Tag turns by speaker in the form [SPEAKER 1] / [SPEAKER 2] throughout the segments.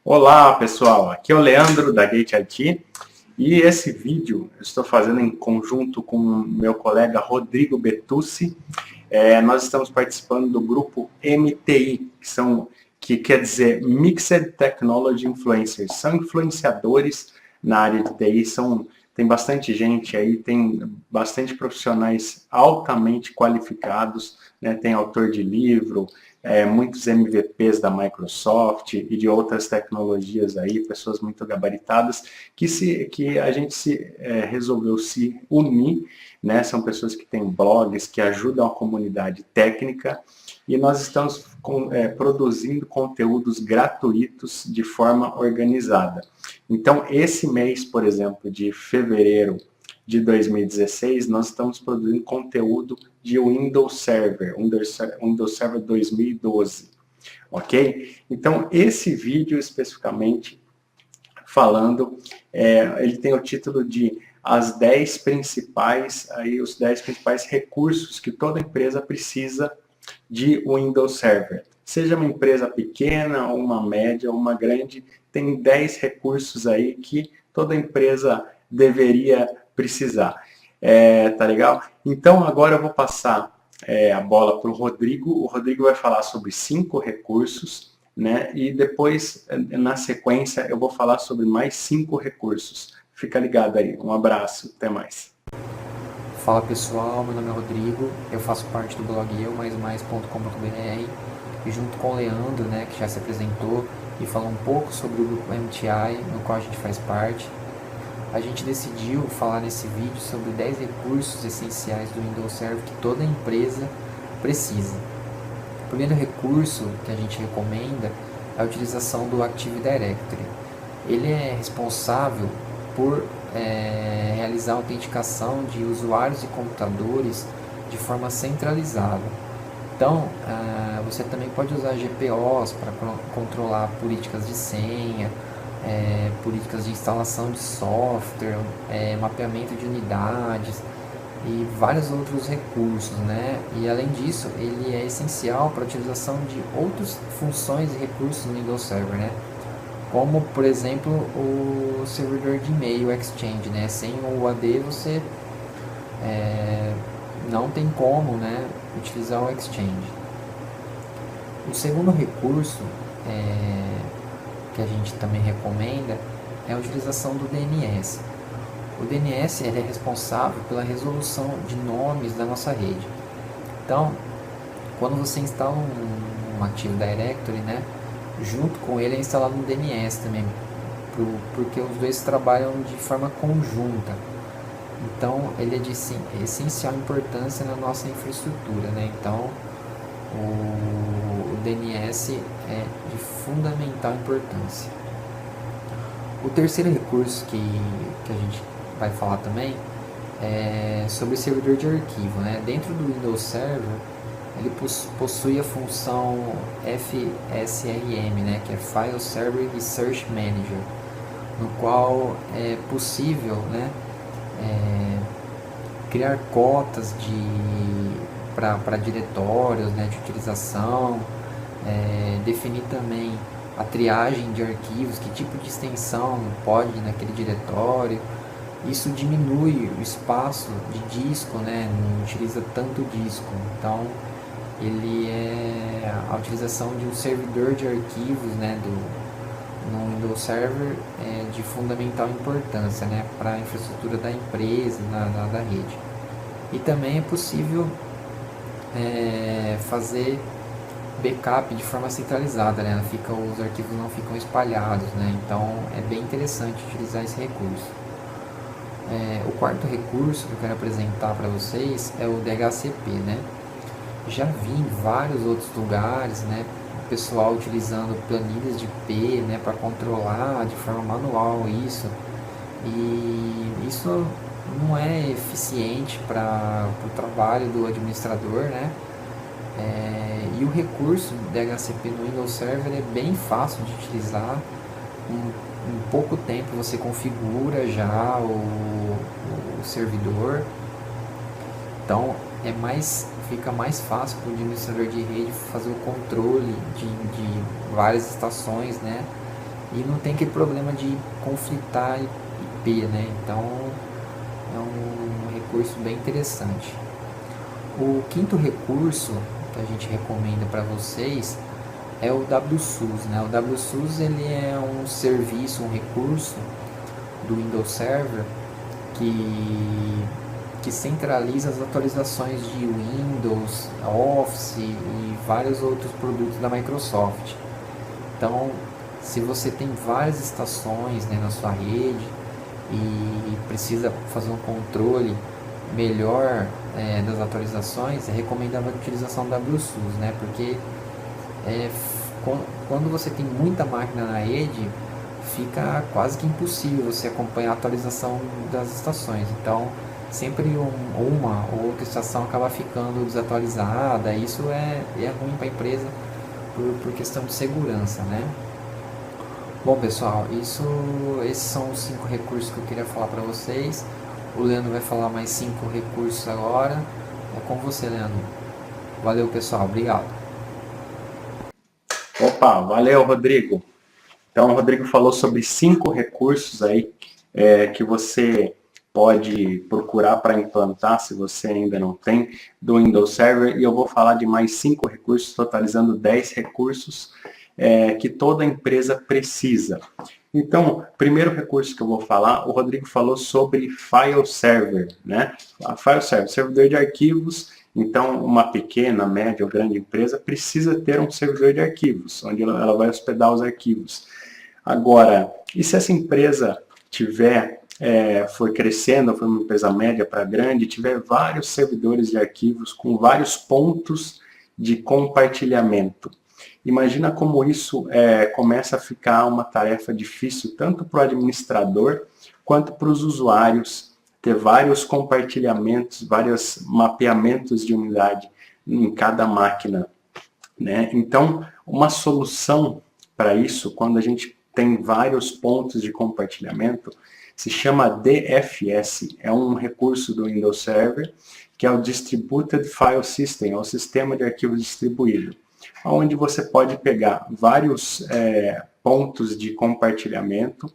[SPEAKER 1] Olá pessoal, aqui é o Leandro da Gate IT e esse vídeo eu estou fazendo em conjunto com meu colega Rodrigo Betucci. Nós estamos participando do grupo MTI, que quer dizer Mixed Technology Influencers. São influenciadores na área de TI, tem bastante gente aí, tem bastante profissionais altamente qualificados, né? Tem autor de livro, muitos MVPs da Microsoft e de outras tecnologias aí, pessoas muito gabaritadas, que a gente resolveu se unir, né? São pessoas que têm blogs, que ajudam a comunidade técnica, e nós estamos produzindo conteúdos gratuitos de forma organizada. Então, esse mês, por exemplo, de fevereiro de 2016, nós estamos produzindo conteúdo de Windows Server 2012, ok? Então, esse vídeo especificamente falando, ele tem o título de os 10 principais recursos que toda empresa precisa de Windows Server. Seja uma empresa pequena, ou uma média, ou uma grande, tem 10 recursos aí que toda empresa deveria precisar. Tá legal? Então agora eu vou passar a bola para o Rodrigo. O Rodrigo vai falar sobre 5 recursos, né? E depois, na sequência, eu vou falar sobre mais 5 recursos. Fica ligado aí. Um abraço, até mais.
[SPEAKER 2] Fala pessoal, meu nome é Rodrigo, eu faço parte do blog eumaismais.com.br e junto com o Leandro, né, que já se apresentou e falou um pouco sobre o grupo MTI, no qual a gente faz parte, a gente decidiu falar nesse vídeo sobre 10 recursos essenciais do Windows Server que toda empresa precisa. O primeiro recurso que a gente recomenda é a utilização do Active Directory. Ele é responsável por realizar a autenticação de usuários e computadores de forma centralizada. Então, você também pode usar GPOs para controlar políticas de senha, políticas de instalação de software, mapeamento de unidades e vários outros recursos, né? E além disso, ele é essencial para a utilização de outras funções e recursos no Windows Server, né? Como, por exemplo, o servidor de e-mail Exchange, né? Sem o AD você não tem como, né, utilizar o Exchange. O segundo recurso que a gente também recomenda é a utilização do DNS. O DNS ele é responsável pela resolução de nomes da nossa rede. Então, quando você instala um Active Directory, né, junto com ele é instalado um DNS também, porque os dois trabalham de forma conjunta. Então, ele é de essencial importância na nossa infraestrutura, né? Então, o DNS é de fundamental importância. O terceiro recurso que a gente vai falar também é sobre servidor de arquivo, né? Dentro do Windows Server, ele possui a função FSRM, né? Que é File Server Research Manager, no qual é possível, né, criar cotas para diretórios, né, de utilização, definir também a triagem de arquivos, que tipo de extensão pode ir naquele diretório. Isso diminui o espaço de disco, né, não utiliza tanto disco. Então, ele é a utilização de um servidor de arquivos, né, no Windows Server é de fundamental importância, né, para a infraestrutura da empresa, da rede. E também é possível fazer backup de forma centralizada, né, os arquivos não ficam espalhados, né, então é bem interessante utilizar esse recurso. O quarto recurso que eu quero apresentar para vocês é o DHCP, né. Já vi em vários outros lugares, né, o pessoal utilizando planilhas de IP, né, para controlar de forma manual isso, e isso não é eficiente para o trabalho do administrador, né? E o recurso DHCP no Windows Server é bem fácil de utilizar. Em pouco tempo você configura já o servidor. Então fica mais fácil para o administrador de rede fazer o controle de várias estações, né? e não tem aquele problema de conflitar IP, né? Então é um recurso bem interessante. O quinto recurso que a gente recomenda para vocês é o WSUS, né? O WSUS ele é um serviço, um recurso do Windows Server que centraliza as atualizações de Windows, Office e vários outros produtos da Microsoft. Então, se você tem várias estações, né, na sua rede e precisa fazer um controle melhor das atualizações, é recomendável a utilização do WSUS, né? Porque quando você tem muita máquina na rede, fica quase que impossível você acompanhar a atualização das estações. Então, sempre uma ou outra estação acaba ficando desatualizada. Isso é ruim para a empresa por questão de segurança, né? Bom, pessoal, esses são os 5 recursos que eu queria falar para vocês. O Leandro vai falar mais 5 recursos agora. É com você, Leandro. Valeu, pessoal. Obrigado.
[SPEAKER 1] Opa, valeu, Rodrigo. Então, o Rodrigo falou sobre 5 recursos aí que você pode procurar para implantar, se você ainda não tem, do Windows Server. E eu vou falar de mais 5 recursos, totalizando 10 recursos que toda empresa precisa. Então, primeiro recurso que eu vou falar, o Rodrigo falou sobre File Server, né? A File Server, servidor de arquivos. Então, uma pequena, média ou grande empresa precisa ter um servidor de arquivos, onde ela vai hospedar os arquivos. Agora, e se essa empresa for crescendo, for uma empresa média para grande, tiver vários servidores de arquivos com vários pontos de compartilhamento? Imagina como isso começa a ficar uma tarefa difícil, tanto para o administrador, quanto para os usuários, ter vários compartilhamentos, vários mapeamentos de unidade em cada máquina, né? Então, uma solução para isso, quando a gente tem vários pontos de compartilhamento, se chama DFS, é um recurso do Windows Server, que é o Distributed File System, é o sistema de arquivos distribuído, onde você pode pegar vários pontos de compartilhamento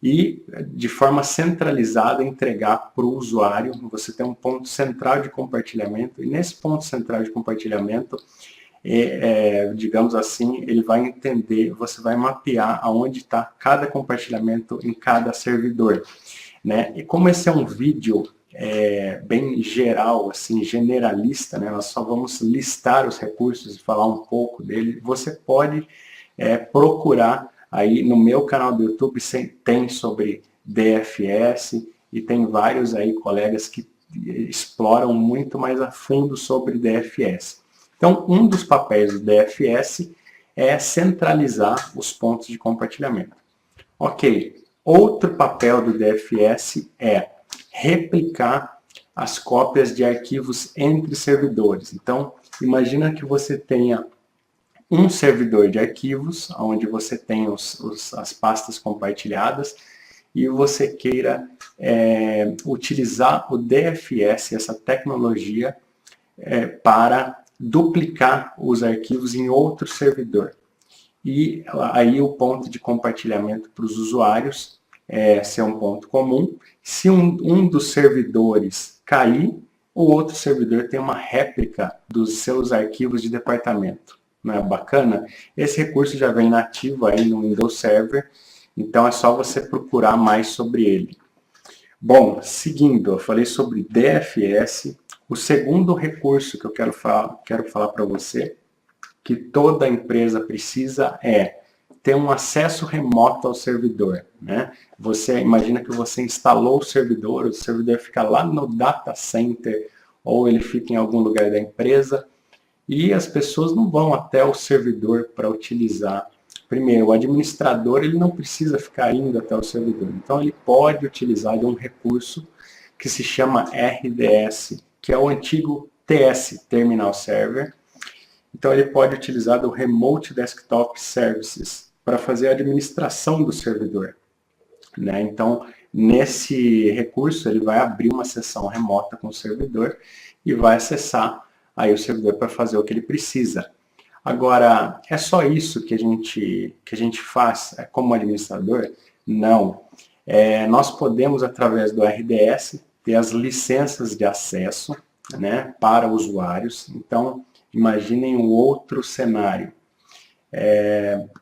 [SPEAKER 1] e, de forma centralizada, entregar para o usuário. Você tem um ponto central de compartilhamento, e nesse ponto central de compartilhamento, digamos assim, ele vai entender, você vai mapear aonde está cada compartilhamento em cada servidor, né? E como esse é um vídeo bem geral, assim, generalista, né? Nós só vamos listar os recursos e falar um pouco dele. Você pode procurar aí no meu canal do YouTube, tem sobre DFS, e tem vários aí colegas que exploram muito mais a fundo sobre DFS. Então, um dos papéis do DFS é centralizar os pontos de compartilhamento. Ok, outro papel do DFS é replicar as cópias de arquivos entre servidores. Então, imagina que você tenha um servidor de arquivos, onde você tem as pastas compartilhadas, e você queira utilizar o DFS, essa tecnologia, para duplicar os arquivos em outro servidor. E aí o ponto de compartilhamento para os usuários ser um ponto comum. Se um dos servidores cair, o outro servidor tem uma réplica dos seus arquivos de departamento. Não é bacana? Esse recurso já vem nativo aí no Windows Server, então é só você procurar mais sobre ele. Bom, seguindo, eu falei sobre DFS. O segundo recurso que eu quero falar para você, que toda empresa precisa, é ter um acesso remoto ao servidor, né? Você imagina que você instalou o servidor fica lá no data center, ou ele fica em algum lugar da empresa, e as pessoas não vão até o servidor para utilizar. Primeiro, o administrador ele não precisa ficar indo até o servidor, então ele pode utilizar de um recurso que se chama RDS, que é o antigo TS, Terminal Server. Então ele pode utilizar do Remote Desktop Services para fazer a administração do servidor, né? Então, nesse recurso, ele vai abrir uma sessão remota com o servidor e vai acessar aí o servidor para fazer o que ele precisa. Agora, é só isso que a gente faz como administrador? Não. Nós podemos, através do RDS, ter as licenças de acesso, né, para usuários. Então, imaginem um outro cenário,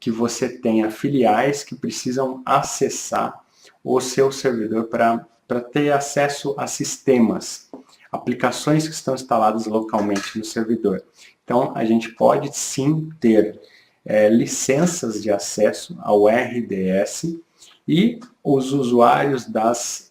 [SPEAKER 1] que você tenha filiais que precisam acessar o seu servidor para ter acesso a sistemas, aplicações que estão instaladas localmente no servidor. Então, a gente pode sim ter licenças de acesso ao RDS, e os usuários das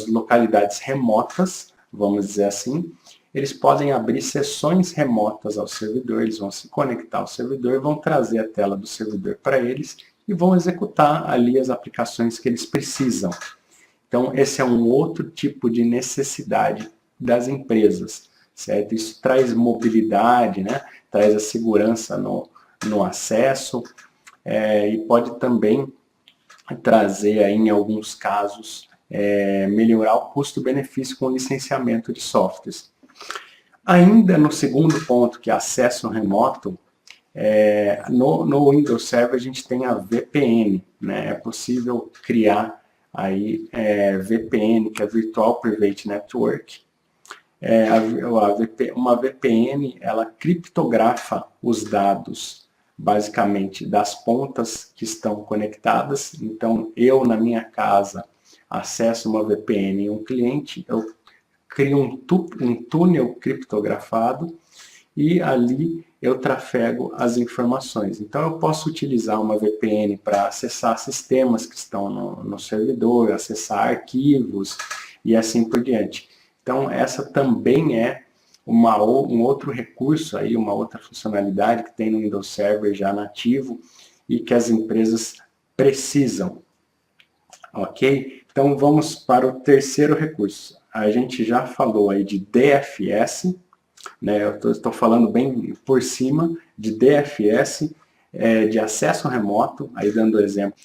[SPEAKER 1] localidades remotas, vamos dizer assim, eles podem abrir sessões remotas ao servidor, eles vão se conectar ao servidor, vão trazer a tela do servidor para eles e vão executar ali as aplicações que eles precisam. Então, esse é um outro tipo de necessidade das empresas, certo? Isso traz mobilidade, né? Traz a segurança no acesso, e pode também trazer, aí, em alguns casos, melhorar o custo-benefício com o licenciamento de softwares. Ainda no segundo ponto, que é acesso remoto, no Windows Server a gente tem a VPN, né? É possível criar aí VPN, que é Virtual Private Network. Uma VPN, ela criptografa os dados, basicamente, das pontas que estão conectadas. Então, eu, na minha casa, acesso uma VPN em um cliente, eu crio um túnel criptografado e ali eu trafego as informações. Então, eu posso utilizar uma VPN para acessar sistemas que estão no servidor, acessar arquivos e assim por diante. Então, essa também é um outro recurso, aí, uma outra funcionalidade que tem no Windows Server já nativo e que as empresas precisam. Ok? Então, vamos para o terceiro recurso. A gente já falou aí de DFS, né? Eu estou falando bem por cima de DFS, de acesso remoto, aí dando exemplo.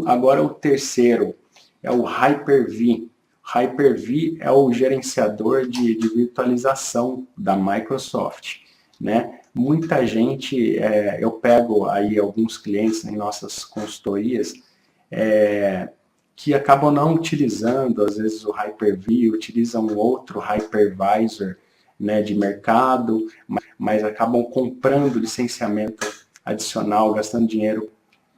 [SPEAKER 1] Agora o terceiro é o Hyper-V. Hyper-V é o gerenciador de virtualização da Microsoft, né? Muita gente, eu pego aí alguns clientes em nossas consultorias, que acabam não utilizando, às vezes, o Hyper-V, utilizam um outro hypervisor, né, de mercado, mas acabam comprando licenciamento adicional, gastando dinheiro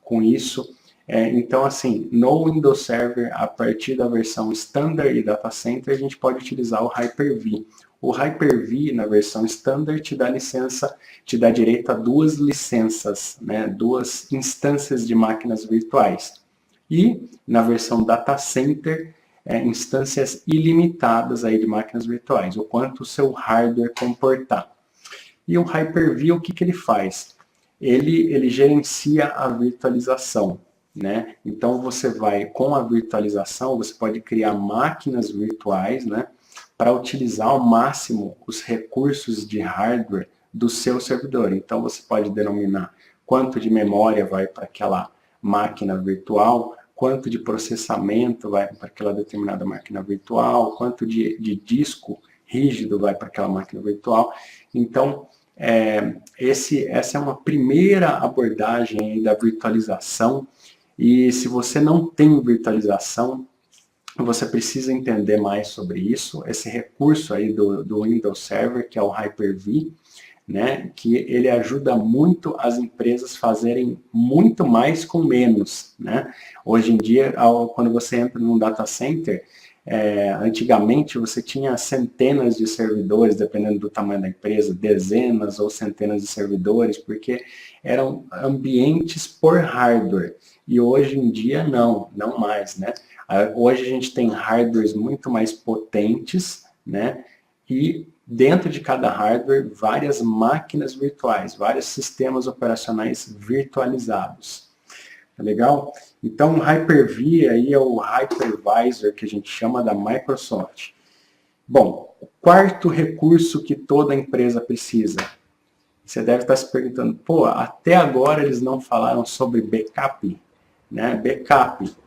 [SPEAKER 1] com isso. Então, assim, no Windows Server, a partir da versão Standard e Data Center, a gente pode utilizar o Hyper-V. O Hyper-V, na versão Standard, te dá licença, te dá direito a 2 licenças, né, 2 instâncias de máquinas virtuais. E, na versão Data Center, instâncias ilimitadas aí de máquinas virtuais, o quanto o seu hardware comportar. E o Hyper-V, o que ele faz? Ele gerencia a virtualização, né? Então, você vai, com a virtualização, você pode criar máquinas virtuais, né, para utilizar ao máximo os recursos de hardware do seu servidor. Então, você pode denominar quanto de memória vai para aquela máquina virtual, quanto de processamento vai para aquela determinada máquina virtual, quanto de disco rígido vai para aquela máquina virtual. Então, essa é uma primeira abordagem aí da virtualização, e se você não tem virtualização, você precisa entender mais sobre isso, esse recurso aí do Windows Server, que é o Hyper-V, né, que ele ajuda muito as empresas a fazerem muito mais com menos, né? Hoje em dia, quando você entra num data center, antigamente você tinha centenas de servidores, dependendo do tamanho da empresa, dezenas ou centenas de servidores, porque eram ambientes por hardware. E hoje em dia não mais, né? Hoje a gente tem hardwares muito mais potentes, né? E dentro de cada hardware, várias máquinas virtuais, vários sistemas operacionais virtualizados. Tá legal? Então, o Hyper-V aí é o hypervisor que a gente chama da Microsoft. Bom, o quarto recurso que toda empresa precisa. Você deve estar se perguntando, pô, até agora eles não falaram sobre backup, né?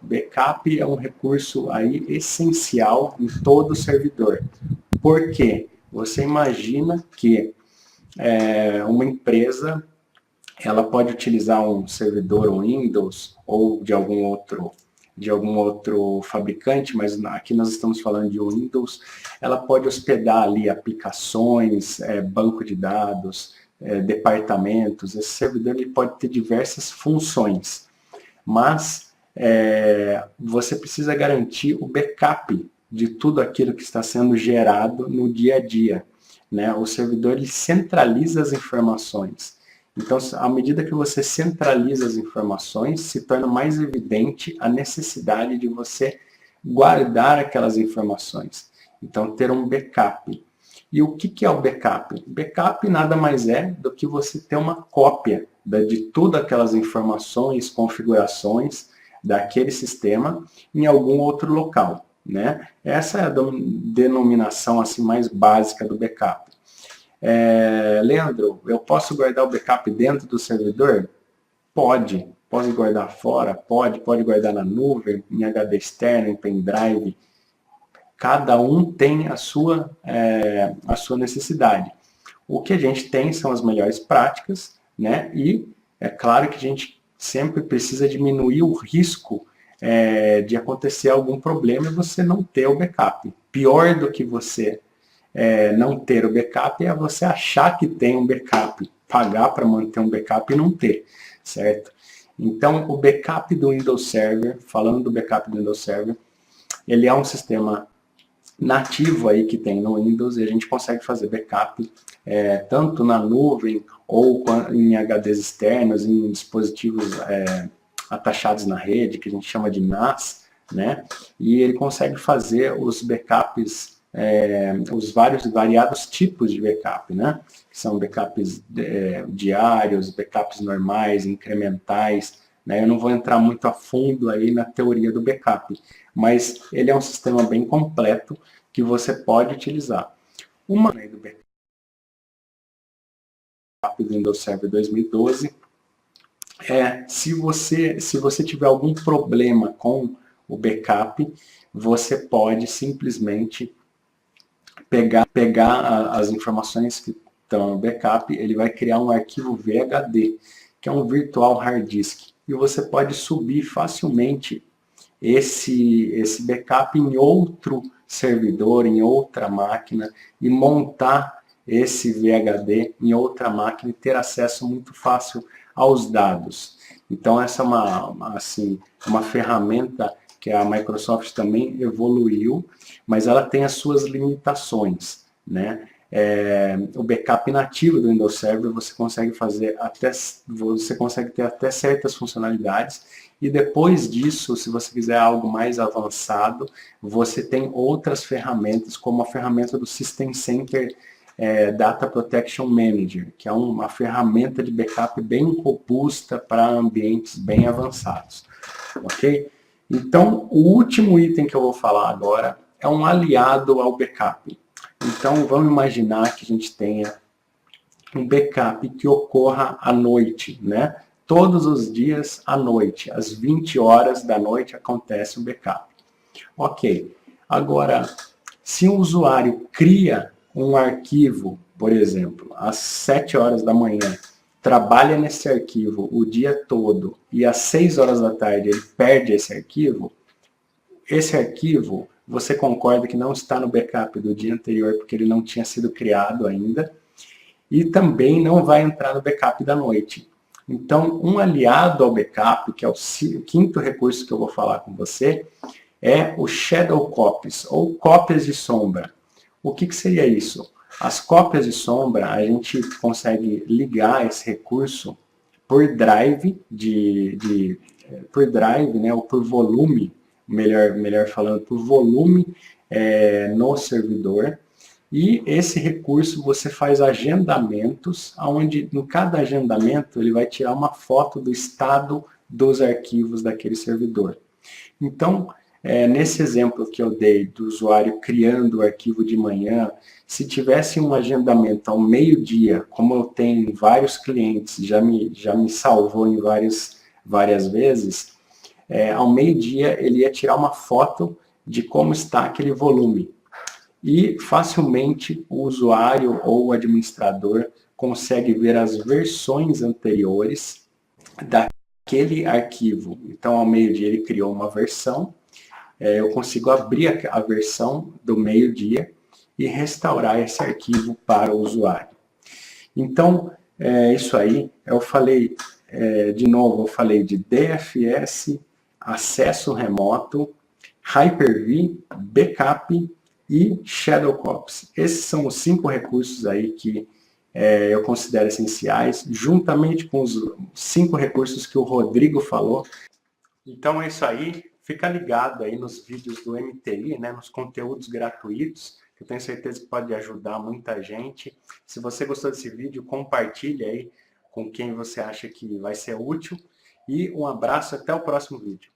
[SPEAKER 1] Backup é um recurso aí essencial em todo servidor. Por quê? Você imagina que uma empresa ela pode utilizar um servidor Windows ou de algum outro fabricante, mas aqui nós estamos falando de Windows. Ela pode hospedar ali aplicações, banco de dados, departamentos. Esse servidor ele pode ter diversas funções, mas você precisa garantir o backup de tudo aquilo que está sendo gerado no dia a dia, né? O servidor ele centraliza as informações. Então, à medida que você centraliza as informações, se torna mais evidente a necessidade de você guardar aquelas informações. Então, ter um backup. E o que é o backup? Backup nada mais é do que você ter uma cópia de todas aquelas informações, configurações daquele sistema em algum outro local, né? Essa é a denominação assim, mais básica do backup. Leandro, eu posso guardar o backup dentro do servidor? Pode. Pode guardar fora? Pode guardar na nuvem, em HD externo, em pendrive. Cada um tem a sua necessidade. O que a gente tem são as melhores práticas, né? E é claro que a gente sempre precisa diminuir o risco de acontecer algum problema e você não ter o backup. Pior do que você não ter o backup é você achar que tem um backup, pagar para manter um backup e não ter, certo? Então, o backup do Windows Server, falando do backup do Windows Server, ele é um sistema nativo aí que tem no Windows e a gente consegue fazer backup tanto na nuvem ou em HDs externos, em dispositivos atachados na rede, que a gente chama de NAS, né? E ele consegue fazer os backups, os variados tipos de backup, né? Que são backups diários, backups normais, incrementais, né? Eu não vou entrar muito a fundo aí na teoria do backup, mas ele é um sistema bem completo que você pode utilizar. Uma do backup do Windows Server 2012 se você tiver algum problema com o backup, você pode simplesmente pegar as informações que estão no backup, ele vai criar um arquivo VHD, que é um Virtual Hard Disk, e você pode subir facilmente esse backup em outro servidor, em outra máquina, e montar esse VHD em outra máquina e ter acesso muito fácil aos dados. Então essa é uma ferramenta que a Microsoft também evoluiu, mas ela tem as suas limitações, né? O backup nativo do Windows Server você consegue ter até certas funcionalidades, e depois disso, se você quiser algo mais avançado, você tem outras ferramentas, como a ferramenta do System Center Data Protection Manager, que é uma ferramenta de backup bem robusta para ambientes bem avançados. Ok? Então, o último item que eu vou falar agora é um aliado ao backup. Então, vamos imaginar que a gente tenha um backup que ocorra à noite, né? Todos os dias à noite, às 20 horas da noite acontece um backup. Ok. Agora, se um usuário cria um arquivo, por exemplo, às 7 horas da manhã, trabalha nesse arquivo o dia todo e às 6 horas da tarde ele perde esse arquivo você concorda que não está no backup do dia anterior porque ele não tinha sido criado ainda, e também não vai entrar no backup da noite. Então, um aliado ao backup, que é o quinto recurso que eu vou falar com você, é o Shadow Copies, ou cópias de sombra. O que seria isso? As cópias de sombra, a gente consegue ligar esse recurso por drive, por drive, né, ou por volume, melhor falando, por volume no servidor. E esse recurso você faz agendamentos, onde em cada agendamento ele vai tirar uma foto do estado dos arquivos daquele servidor. Então, nesse exemplo que eu dei do usuário criando o arquivo de manhã, se tivesse um agendamento ao meio-dia, como eu tenho em vários clientes, já me salvou em várias vezes, ao meio-dia ele ia tirar uma foto de como está aquele volume. E facilmente o usuário ou o administrador consegue ver as versões anteriores daquele arquivo. Então, ao meio-dia ele criou uma versão, eu consigo abrir a versão do meio-dia e restaurar esse arquivo para o usuário. Então, isso aí, eu falei, de novo, eu falei de DFS, acesso remoto, Hyper-V, Backup e Shadow Copies. Esses são os 5 recursos aí que eu considero essenciais, juntamente com os 5 recursos que o Rodrigo falou. Então é isso aí, fica ligado aí nos vídeos do MTI, né, nos conteúdos gratuitos, que eu tenho certeza que pode ajudar muita gente. Se você gostou desse vídeo, compartilhe aí com quem você acha que vai ser útil. E um abraço, até o próximo vídeo.